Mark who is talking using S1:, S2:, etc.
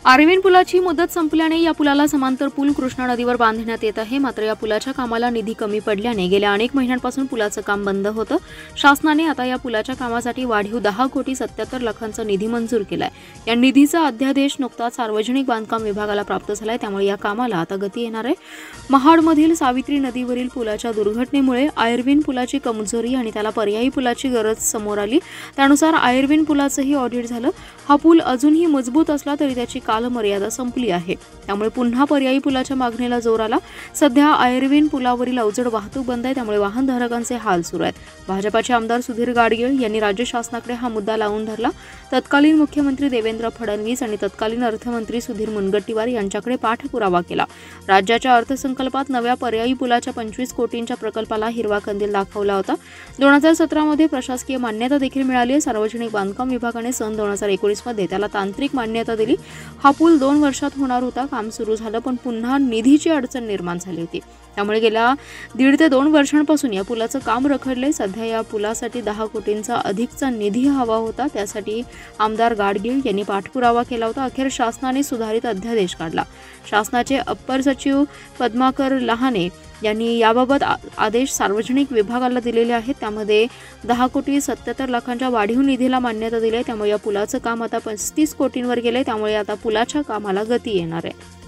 S1: आर्वीन पुलाची मुदत संपल्याने या पुलाला समांतर पूल कृष्णा नदीवर बांधण्यात येत आहे। मात्र या पुलाच्या कामाला निधी कमी पडल्याने गेल्या अनेक महिन्यांपासून पुलाचं काम बंद होतं। शासनाने आता या पुलाच्या कामासाठी वाढीव 10,77,00,000चा निधी मंजूर केलाय। या निधीचा अध्यादेश नुकताच सार्वजनिक बांधकाम विभागाला प्राप्त झालाय, त्यामुळे या कामाला आता गती येणार आहे। महाडमधील सावित्री नदीवरील पुलाच्या दुर्घटनेमुळे आर्वीन पुलाची कमजोरी आणि त्याला पर्यायी पुलाची गरज समोर आली। त्यानुसार आर्वीन पुलाचंही ऑडिट झालं। हा पूल अजूनही मजबूत असला तरी त्याची कालमर्यादा संपली आहे, त्यामुळे पुन्हा पर्यायी पुलाच्या मागणीला जोर आला। सध्या आर्वीन पुलावरील अवजड वाहतूक बंद आहे, त्यामुळे वाहनधारकांचे हाल सुरू आहेत। भाजपाचे आमदार सुधीर गाडगीळ यांनी राज्य शासनाकडे हा मुद्दा लावून धरला। तत्कालीन मुख्यमंत्री देवेंद्र फडणवीस आणि तत्कालीन अर्थमंत्री सुधीर मुनगंटीवार यांच्याकडे पाठपुरावा केला। राज्याच्या अर्थसंकल्पात नव्या पर्यायी पुलाच्या 25 कोटींच्या प्रकल्पाला हिरवा कंदील दाखवला होता। 2017 मध्ये प्रशासकीय मान्यता देखील मिळाली। सार्वजनिक बांधकाम विभागाने सन 2019 मध्ये त्याला तांत्रिक मान्यता दिली। हा पूल 2 वर्षात होणार होता। काम सुरू झालं, पण पुन्हा निधीची अडचण निर्माण झाली होती, त्यामुळे गेल्या 1.5 ते 2 वर्षांपासून या पुलाचं काम रखडले। सध्या या पुलासाठी 10 कोटींचा अधिकचा निधी हवा होता, त्यासाठी आमदार गाडगीळ यांनी पाठपुरावा केला होता। अखेर शासनाने सुधारित अध्यादेश काढला। शासनाचे अप्पर सचिव पद्माकर लहाने यांनी याबाबत आदेश सार्वजनिक विभागाला दिलेले आहेत। त्यामध्ये 10,77,00,000च्या वाढीव निधीला मान्यता दिली आहे, त्यामुळे या पुलाचं काम आता 35 कोटींवर गेले, त्यामुळे आता पुलाच्या कामाला गती येणार आहे।